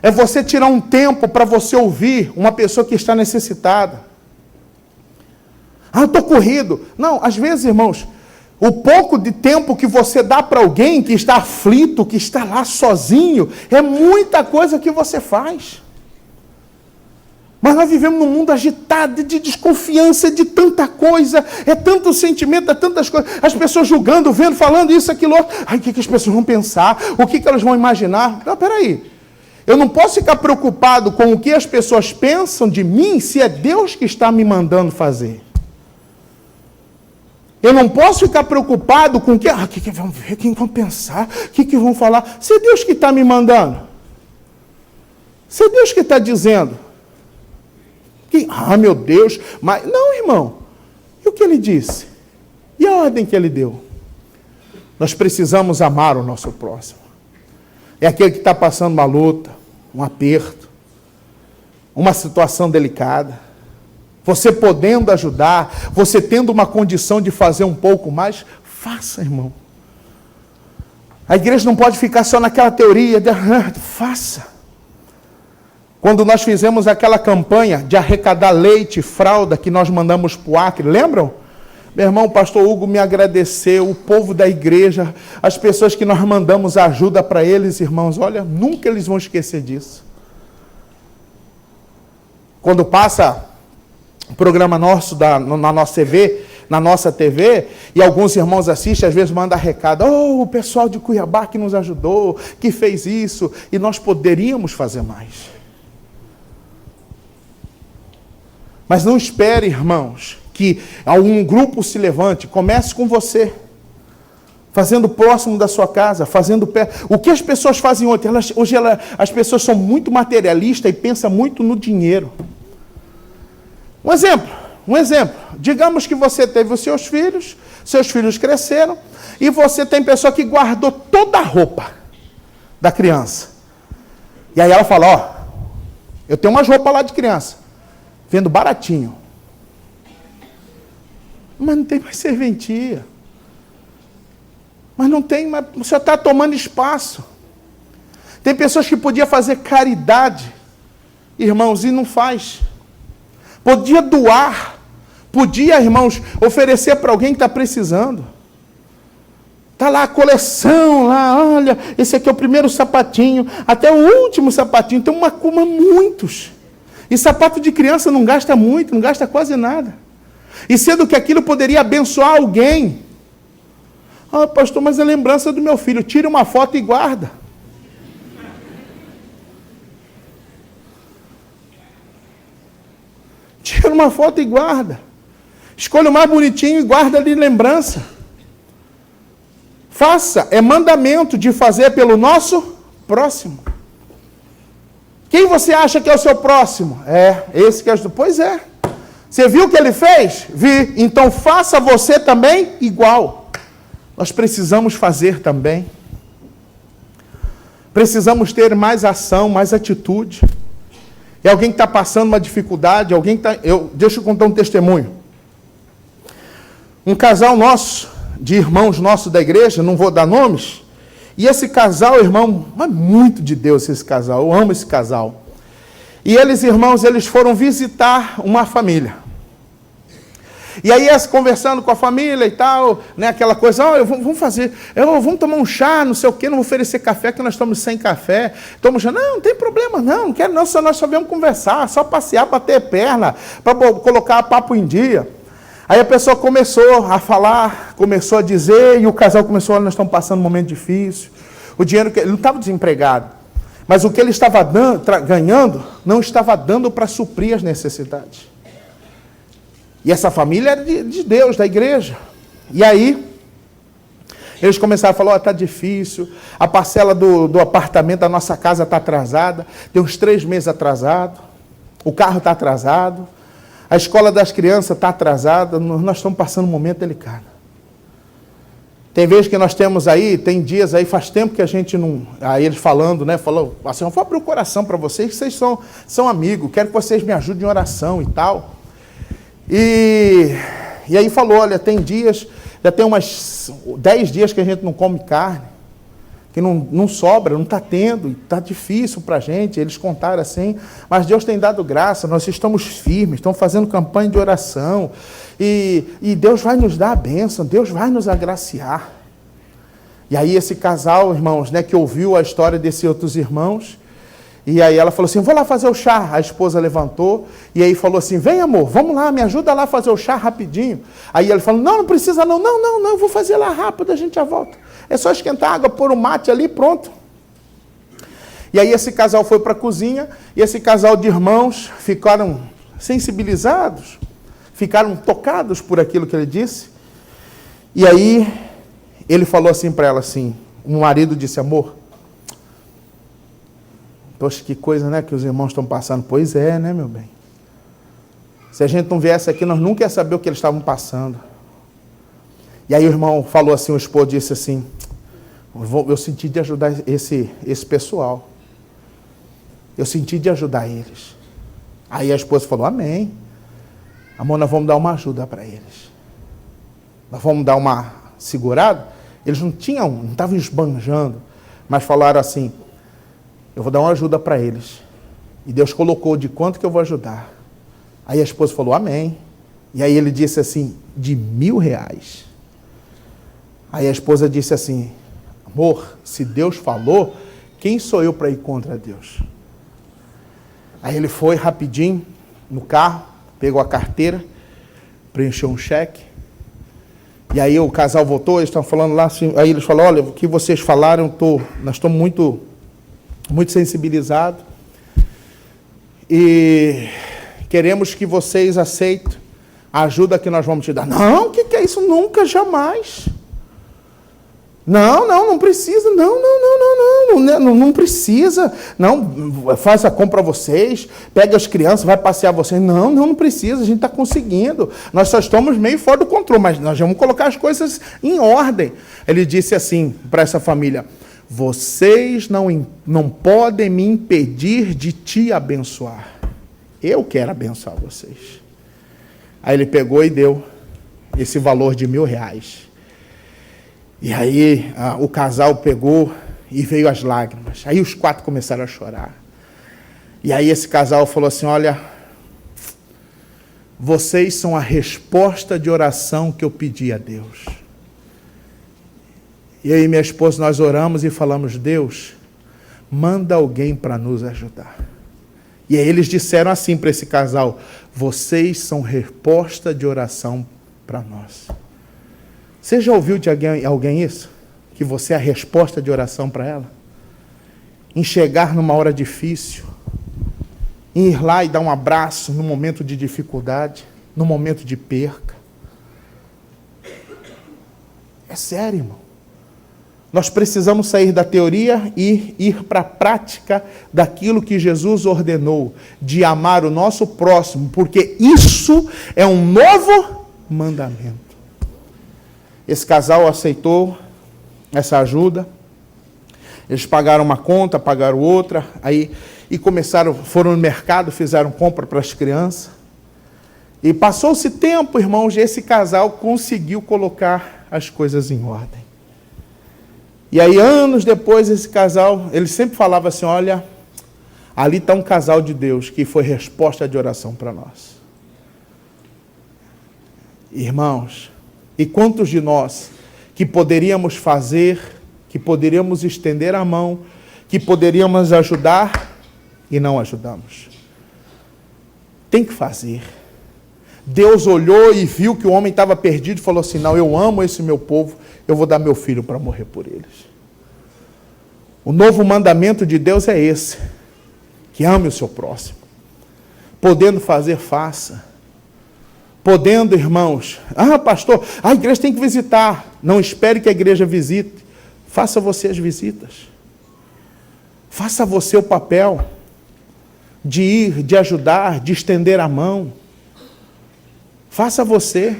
É você tirar um tempo para você ouvir uma pessoa que está necessitada. Eu estou corrido. Não, às vezes, irmãos, o pouco de tempo que você dá para alguém que está aflito, que está lá sozinho, é muita coisa que você faz. Mas nós vivemos num mundo agitado, de desconfiança, de tanta coisa, é tanto sentimento, é tantas coisas, as pessoas julgando, vendo, falando isso, aquilo, outro. O que as pessoas vão pensar? O que elas vão imaginar? Não, peraí. Eu não posso ficar preocupado com o que as pessoas pensam de mim, se é Deus que está me mandando fazer. Eu não posso ficar preocupado com o que vão ver, o que vão pensar, o que vão falar, se é Deus que está me mandando. Se é Deus que está dizendo. Meu Deus, mas não, irmão. E o que ele disse? E a ordem que ele deu? Nós precisamos amar o nosso próximo. É aquele que está passando uma luta, um aperto, uma situação delicada. Você podendo ajudar, você tendo uma condição de fazer um pouco mais, faça, irmão. A igreja não pode ficar só naquela teoria de faça. Quando nós fizemos aquela campanha de arrecadar leite e fralda que nós mandamos para o Acre, lembram? Meu irmão, o pastor Hugo me agradeceu, o povo da igreja, as pessoas que nós mandamos ajuda para eles, irmãos, olha, nunca eles vão esquecer disso. Quando passa o programa nosso na nossa TV, e alguns irmãos assistem, às vezes mandam recado, o pessoal de Cuiabá que nos ajudou, que fez isso, e nós poderíamos fazer mais. Mas não espere, irmãos, que algum grupo se levante. Comece com você. Fazendo próximo da sua casa, fazendo perto. O que as pessoas fazem hoje? As pessoas são muito materialistas e pensam muito no dinheiro. Um exemplo. Digamos que você teve os seus filhos cresceram, e você tem pessoa que guardou toda a roupa da criança. E aí ela fala, eu tenho umas roupas lá de criança. Vendo baratinho. Mas não tem mais serventia. Mas não tem mais. Você está tomando espaço. Tem pessoas que podiam fazer caridade, irmãos, e não faz. Podia doar. Podia, irmãos, oferecer para alguém que está precisando. Está lá a coleção, olha, esse aqui é o primeiro sapatinho, até o último sapatinho. Tem muitos. E sapato de criança não gasta muito, não gasta quase nada. E sendo que aquilo poderia abençoar alguém. Pastor, mas é lembrança do meu filho. Tira uma foto e guarda. Tira uma foto e guarda. Escolha o mais bonitinho e guarda ali lembrança. Faça, é mandamento de fazer pelo nosso próximo. Quem você acha que é o seu próximo? Esse que é. Pois é. Você viu o que ele fez? Vi. Então faça você também igual. Nós precisamos fazer também. Precisamos ter mais ação, mais atitude. E alguém que está passando uma dificuldade, alguém que está... Deixa eu contar um testemunho. Um casal nosso, de irmãos nossos da igreja, não vou dar nomes, e esse casal, irmão, é muito de Deus esse casal, eu amo esse casal. E eles, irmãos, eles foram visitar uma família. E aí, conversando com a família e tal, né, aquela coisa, vamos tomar um chá, não sei o quê, não vou oferecer café, que nós estamos sem café. Estamos já, não tem problema, não quero não, nós só viemos conversar, só passear, bater perna, para colocar papo em dia. Aí a pessoa começou a falar, começou a dizer, e o casal começou, olha, nós estamos passando um momento difícil. O dinheiro, ele não estava desempregado, mas o que ele estava ganhando, não estava dando para suprir as necessidades. E essa família era de Deus, da igreja. E aí, eles começaram a falar, está difícil, a parcela do apartamento da nossa casa está atrasada, tem uns 3 meses atrasado, o carro está atrasado, a escola das crianças está atrasada, nós estamos passando um momento delicado. Tem vezes que nós temos aí, tem dias aí, faz tempo que a gente não... Aí eles falando, né? Falou assim, eu vou abrir o coração para vocês, que vocês são amigos, quero que vocês me ajudem em oração e tal. E aí falou, olha, tem dias, já tem umas 10 dias que a gente não come carne, que não sobra, não está tendo, está difícil para a gente. Eles contaram assim, mas Deus tem dado graça, nós estamos firmes, estamos fazendo campanha de oração, e Deus vai nos dar a bênção, Deus vai nos agraciar. E aí esse casal, irmãos, né, que ouviu a história desses outros irmãos, e aí ela falou assim, vou lá fazer o chá. A esposa levantou, e aí falou assim, vem amor, vamos lá, me ajuda lá a fazer o chá rapidinho. Aí ele falou, não precisa não, eu vou fazer lá rápido, a gente já volta. É só esquentar água, pôr o mate ali, pronto. E aí esse casal foi para a cozinha, e esse casal de irmãos ficaram sensibilizados, ficaram tocados por aquilo que ele disse. E aí ele falou assim para ela assim, o marido disse, amor, poxa, que coisa, né, que os irmãos estão passando. Pois é, né, meu bem? Se a gente não viesse aqui, nós nunca ia saber o que eles estavam passando. E aí o irmão falou assim, o esposo disse assim, eu senti de ajudar esse pessoal. Eu senti de ajudar eles. Aí a esposa falou, amém. Amor, nós vamos dar uma ajuda para eles. Nós vamos dar uma segurada. Eles não estavam esbanjando, mas falaram assim, eu vou dar uma ajuda para eles. E Deus colocou de quanto que eu vou ajudar. Aí a esposa falou, amém. E aí ele disse assim, de R$1.000. Aí a esposa disse assim, amor, se Deus falou, quem sou eu para ir contra Deus? Aí ele foi rapidinho no carro, pegou a carteira, preencheu um cheque. E aí o casal voltou, eles estão falando lá, assim, aí eles falaram, olha, o que vocês falaram, nós estamos muito sensibilizados. E queremos que vocês aceitem a ajuda que nós vamos te dar. Não, o que é isso? Nunca, jamais. Não precisa, não precisa, não, faz a compra vocês, pega as crianças, vai passear vocês, não precisa, a gente está conseguindo, nós só estamos meio fora do controle, mas nós vamos colocar as coisas em ordem. Ele disse assim para essa família, vocês não podem me impedir de te abençoar, eu quero abençoar vocês. Aí ele pegou e deu esse valor de R$1.000. E aí o casal pegou e veio as lágrimas. Aí os 4 começaram a chorar. E aí esse casal falou assim, olha, vocês são a resposta de oração que eu pedi a Deus. E aí minha esposa, nós oramos e falamos, Deus, manda alguém para nos ajudar. E aí eles disseram assim para esse casal, vocês são resposta de oração para nós. Você já ouviu de alguém isso? Que você é a resposta de oração para ela? Em chegar numa hora difícil, em ir lá e dar um abraço no momento de dificuldade, no momento de perca. É sério, irmão. Nós precisamos sair da teoria e ir para a prática daquilo que Jesus ordenou, de amar o nosso próximo, porque isso é um novo mandamento. Esse casal aceitou essa ajuda, eles pagaram uma conta, pagaram outra, aí e foram no mercado, fizeram compra para as crianças. E passou-se tempo, irmãos, e esse casal conseguiu colocar as coisas em ordem. E aí, anos depois, esse casal, ele sempre falava assim, olha, ali está um casal de Deus que foi resposta de oração para nós. Irmãos, e quantos de nós que poderíamos fazer, que poderíamos estender a mão, que poderíamos ajudar e não ajudamos? Tem que fazer. Deus olhou e viu que o homem estava perdido e falou assim, não, eu amo esse meu povo, eu vou dar meu filho para morrer por eles. O novo mandamento de Deus é esse, que ame o seu próximo. Podendo fazer, faça. Podendo, irmãos, pastor, a igreja tem que visitar. Não espere que a igreja visite. Faça você as visitas. Faça você o papel de ir, de ajudar, de estender a mão. Faça você.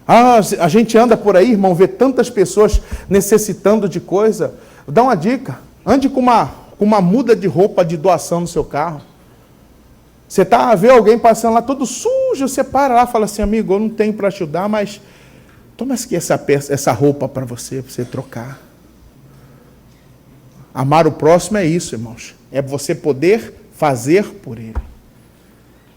A gente anda por aí, irmão, vê tantas pessoas necessitando de coisa. Dá uma dica. Ande com uma muda de roupa de doação no seu carro. Você vê alguém passando lá todo sujo, você para lá e fala assim, amigo, eu não tenho para ajudar, mas toma aqui essa roupa para você trocar. Amar o próximo é isso, irmãos. É você poder fazer por ele.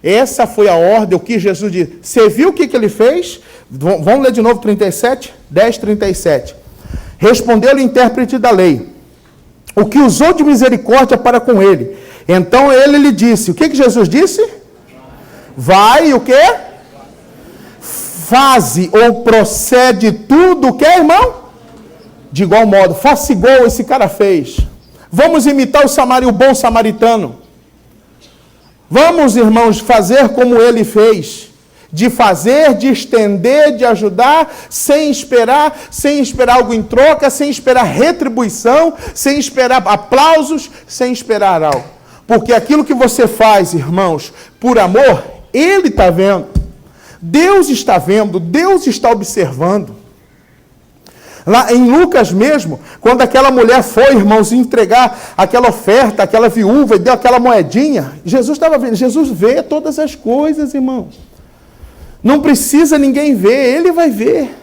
Essa foi a ordem, o que Jesus disse. Você viu o que ele fez? Vamos ler de novo 10:37. Respondeu-lhe o intérprete da lei, o que usou de misericórdia para com ele. Então ele lhe disse, o que Jesus disse? Vai, o quê? Faze ou procede tudo, o que, irmão? De igual modo, faça igual esse cara fez. Vamos imitar o bom samaritano. Vamos, irmãos, fazer como ele fez. De fazer, de estender, de ajudar, sem esperar algo em troca, sem esperar retribuição, sem esperar aplausos, sem esperar algo. Porque aquilo que você faz, irmãos, por amor, ele está vendo. Deus está vendo, Deus está observando. Lá em Lucas mesmo, quando aquela mulher foi, irmãos, entregar aquela oferta, aquela viúva, e deu aquela moedinha, Jesus estava vendo. Jesus vê todas as coisas, irmãos. Não precisa ninguém ver, ele vai ver.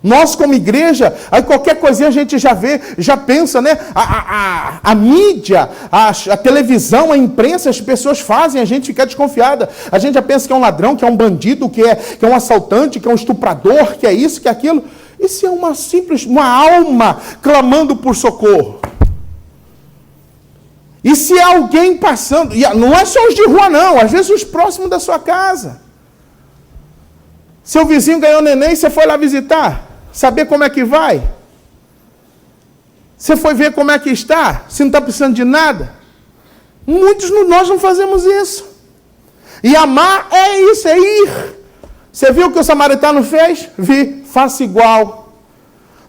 Nós, como igreja, aí qualquer coisinha a gente já vê, já pensa, né? A mídia, a televisão, a imprensa, as pessoas fazem, a gente fica desconfiada. A gente já pensa que é um ladrão, que é um bandido, que é um assaltante, que é um estuprador, que é isso, que é aquilo. Isso é uma alma clamando por socorro. E se é alguém passando, e não é só os de rua não, às vezes os próximos da sua casa. Seu vizinho ganhou neném, você foi lá visitar, saber como é que vai? Você foi ver como é que está? Se não está precisando de nada? Muitos de nós não fazemos isso. E amar é isso, é ir. Você viu o que o samaritano fez? Vi, faça igual.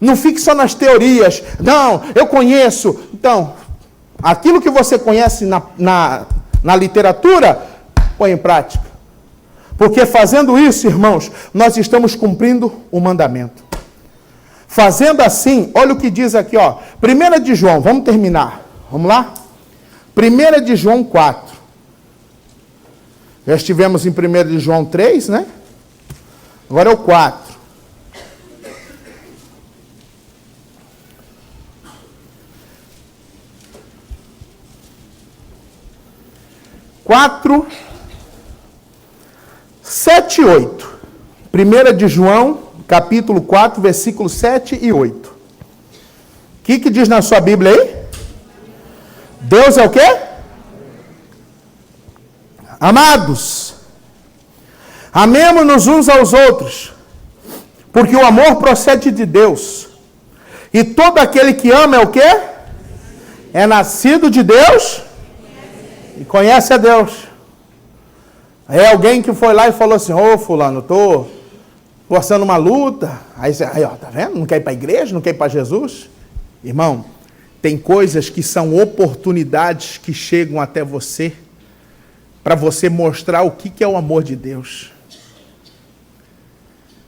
Não fique só nas teorias. Não, eu conheço. Então, aquilo que você conhece na literatura, põe em prática. Porque fazendo isso, irmãos, nós estamos cumprindo o mandamento. Fazendo assim, olha o que diz aqui, 1 de João, vamos terminar. Vamos lá? 1 de João 4. Já estivemos em 1 de João 3, né? Agora é o 4. Quatro, 7 e 8. 1 de João, capítulo 4, versículos 7 e 8. O que diz na sua Bíblia aí? Deus é o quê? Amados, amemo-nos uns aos outros, porque o amor procede de Deus. E todo aquele que ama é o quê? É nascido de Deus e conhece a Deus. É alguém que foi lá e falou assim, fulano, Passando uma luta, aí ó, tá vendo? Não quer ir para a igreja, não quer ir para Jesus? Irmão, tem coisas que são oportunidades que chegam até você para você mostrar o que é o amor de Deus.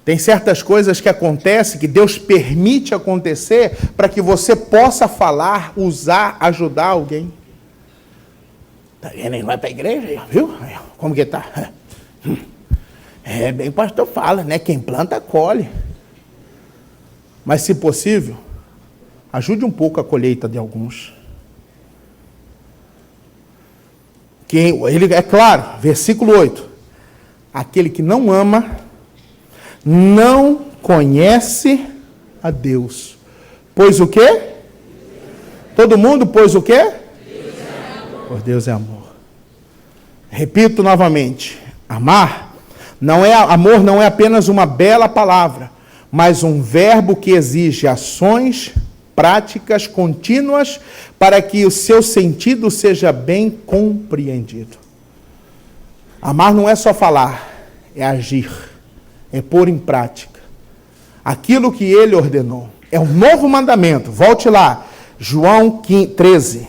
Tem certas coisas que acontecem, que Deus permite acontecer para que você possa falar, usar, ajudar alguém. Tá vendo? Ele vai para a igreja, viu? Como que tá? É bem o pastor fala, né? Quem planta, colhe. Mas, se possível, ajude um pouco a colheita de alguns. Ele, é claro, versículo 8. Aquele que não ama, não conhece a Deus. Pois o quê? Todo mundo, pois o quê? Por Deus é amor. Repito novamente. Amor não é apenas uma bela palavra, mas um verbo que exige ações, práticas contínuas para que o seu sentido seja bem compreendido. Amar não é só falar, é agir, é pôr em prática aquilo que ele ordenou. É um novo mandamento. Volte lá, João 13.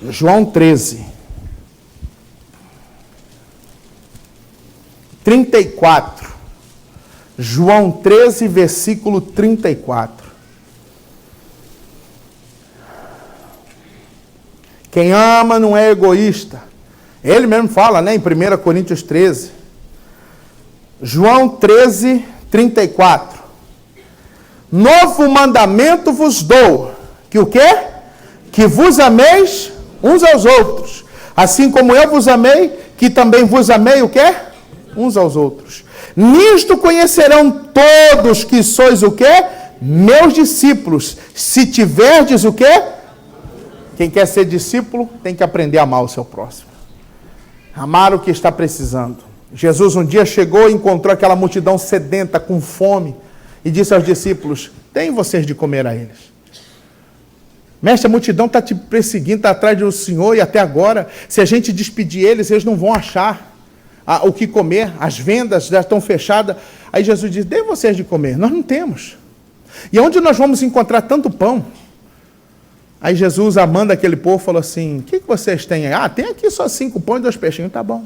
João 13. 34. João 13, versículo 34. Quem ama não é egoísta. Ele mesmo fala, né, em 1 Coríntios 13. João 13, 34. Novo mandamento vos dou. Que o quê? Que vos ameis uns aos outros. Assim como eu vos amei, que também vos amei o quê? Uns aos outros. Nisto conhecerão todos que sois o quê? Meus discípulos. Se tiverdes o quê? Quem quer ser discípulo tem que aprender a amar o seu próximo. Amar o que está precisando. Jesus um dia chegou e encontrou aquela multidão sedenta, com fome, e disse aos discípulos: deem vocês de comer a eles. Mestre, a multidão está te perseguindo, está atrás do Senhor, e até agora, se a gente despedir eles não vão achar o que comer, as vendas já estão fechadas. Aí Jesus diz: dê vocês de comer. Nós não temos. E onde nós vamos encontrar tanto pão? Aí Jesus, amando aquele povo, falou assim: o que vocês têm aí? Tem aqui só 5 pães e 2 peixinhos, tá bom.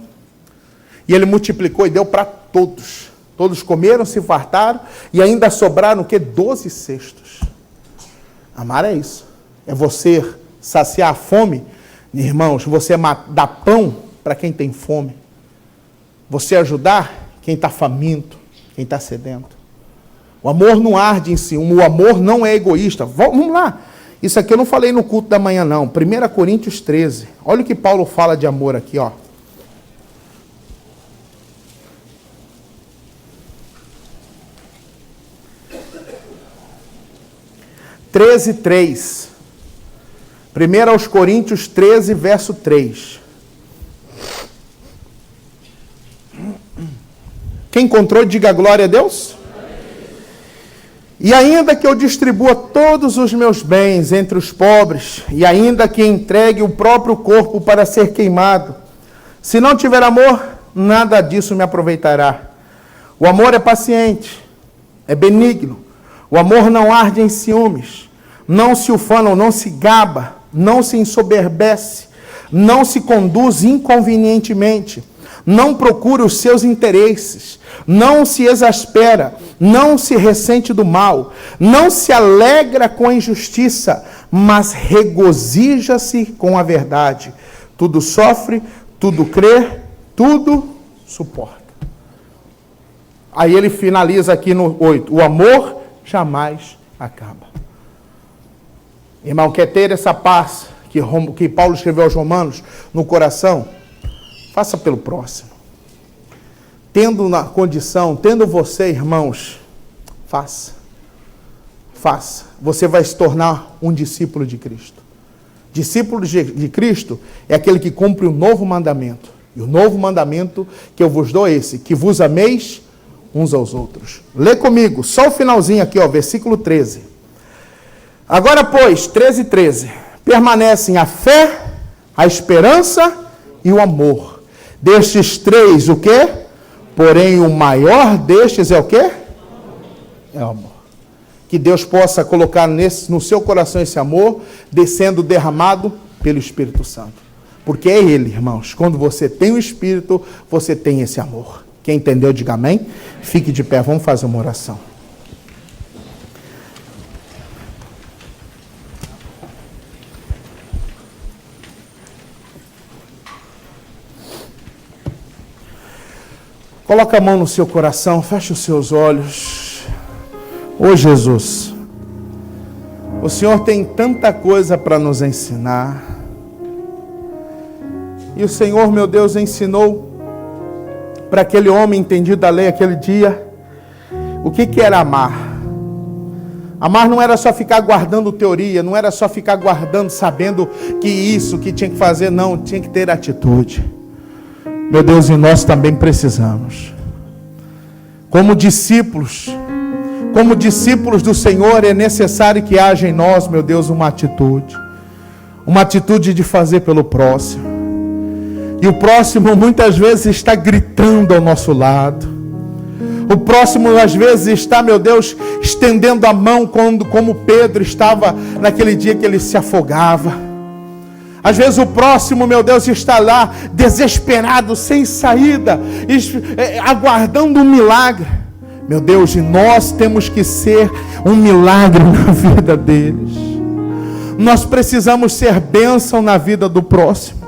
E ele multiplicou e deu para todos. Todos comeram, se fartaram, e ainda sobraram o quê? 12 cestos. Amar é isso. É você saciar a fome, irmãos, você dar pão para quem tem fome. Você ajudar quem está faminto, quem está sedento. O amor não arde em si, o amor não é egoísta. Vamos lá. Isso aqui eu não falei no culto da manhã, não. 1 Coríntios 13. Olha o que Paulo fala de amor aqui, ó. Treze, 3. 1 aos Coríntios 13, verso 3. Quem encontrou, diga glória a Deus. E ainda que eu distribua todos os meus bens entre os pobres, e ainda que entregue o próprio corpo para ser queimado, se não tiver amor, nada disso me aproveitará. O amor é paciente, é benigno. O amor não arde em ciúmes, não se ufana ou não se gaba, não se ensoberbece, não se conduz inconvenientemente, não procura os seus interesses, não se exaspera, não se ressente do mal, não se alegra com a injustiça, mas regozija-se com a verdade. Tudo sofre, tudo crê, tudo suporta. Aí ele finaliza aqui no 8. O amor jamais acaba. Irmão, quer ter essa paz que Paulo escreveu aos Romanos no coração? Faça pelo próximo. Tendo na condição, tendo você, irmãos, faça. Faça. Você vai se tornar um discípulo de Cristo. Discípulo de Cristo é aquele que cumpre o novo mandamento. E o novo mandamento que eu vos dou é esse: que vos ameis uns aos outros. Lê comigo, só o finalzinho aqui, ó, versículo 13. Agora, pois, 13, permanecem a fé, a esperança e o amor. Destes 3, o quê? Porém, o maior destes é o quê? É o amor. Que Deus possa colocar no seu coração esse amor, descendo derramado pelo Espírito Santo. Porque é Ele, irmãos. Quando você tem o Espírito, você tem esse amor. Quem entendeu, diga amém. Fique de pé, vamos fazer uma oração. Coloca a mão no seu coração, feche os seus olhos. Ô Jesus, o Senhor tem tanta coisa para nos ensinar. E o Senhor, meu Deus, ensinou para aquele homem entendido da lei aquele dia o que era amar. Amar não era só ficar guardando teoria, não era só ficar guardando, sabendo que isso, que tinha que fazer, não, tinha que ter atitude. Meu Deus, e nós também precisamos. Como discípulos do Senhor, é necessário que haja em nós, meu Deus, uma atitude de fazer pelo próximo. E o próximo muitas vezes está gritando ao nosso lado. O próximo às vezes está, meu Deus, estendendo a mão como Pedro estava naquele dia que ele se afogava. Às vezes o próximo, meu Deus, está lá desesperado, sem saída, aguardando um milagre. Meu Deus, e nós temos que ser um milagre na vida deles. Nós precisamos ser bênção na vida do próximo.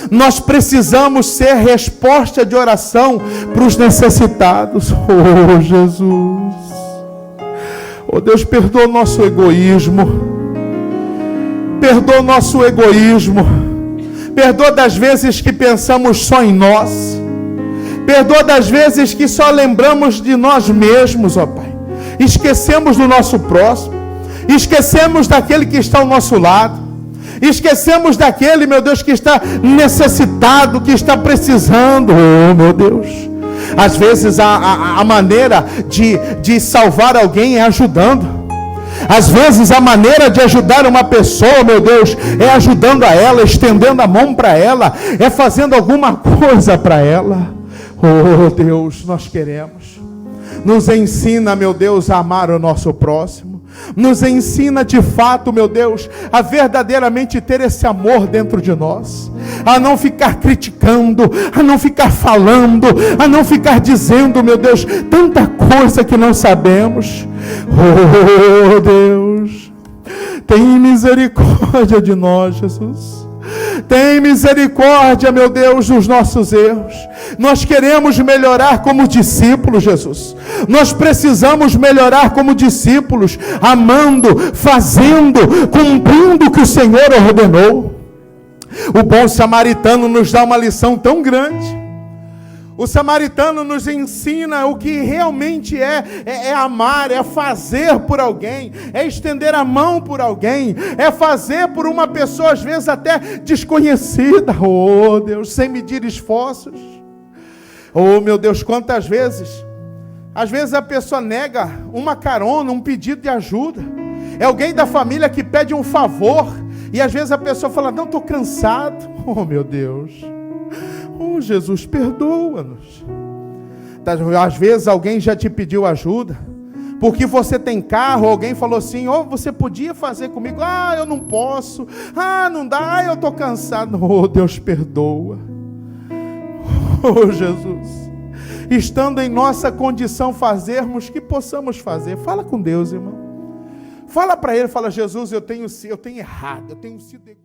Nós precisamos ser resposta de oração para os necessitados. Oh, Jesus. Oh, Deus, perdoa o nosso egoísmo. Perdoa o nosso egoísmo. Perdoa das vezes que pensamos só em nós. Perdoa das vezes que só lembramos de nós mesmos, ó Pai. Esquecemos do nosso próximo. Esquecemos daquele que está ao nosso lado. Esquecemos daquele, meu Deus, que está necessitado, que está precisando. Oh, meu Deus. Às vezes a maneira de salvar alguém é ajudando. Às vezes a maneira de ajudar uma pessoa, meu Deus, é ajudando a ela, estendendo a mão para ela, é fazendo alguma coisa para ela. Oh Deus, nós queremos. Nos ensina, meu Deus, a amar o nosso próximo. Nos ensina de fato, meu Deus, a verdadeiramente ter esse amor dentro de nós. A não ficar criticando, a não ficar falando, a não ficar dizendo, meu Deus, tanta coisa que não sabemos. Oh Deus, tem misericórdia de nós, Jesus. Tem misericórdia, meu Deus, dos nossos erros. Nós queremos melhorar como discípulos, Jesus. Nós precisamos melhorar como discípulos, amando, fazendo, cumprindo o que o Senhor ordenou. O bom samaritano nos dá uma lição tão grande. O samaritano nos ensina o que realmente é amar, é fazer por alguém, é estender a mão por alguém, é fazer por uma pessoa às vezes até desconhecida. Oh Deus, sem medir esforços. Oh meu Deus, quantas vezes? Às vezes a pessoa nega uma carona, um pedido de ajuda. É alguém da família que pede um favor e às vezes a pessoa fala, não, estou cansado. Oh meu Deus. Oh, Jesus, perdoa-nos. Às vezes alguém já te pediu ajuda, porque você tem carro, alguém falou assim, oh, você podia fazer comigo? Ah, eu não posso. Ah, não dá, eu estou cansado. Oh, Deus, perdoa. Oh, Jesus. Estando em nossa condição fazermos, que possamos fazer. Fala com Deus, irmão. Fala para Ele, fala, Jesus, eu tenho errado, eu tenho sido egoísta.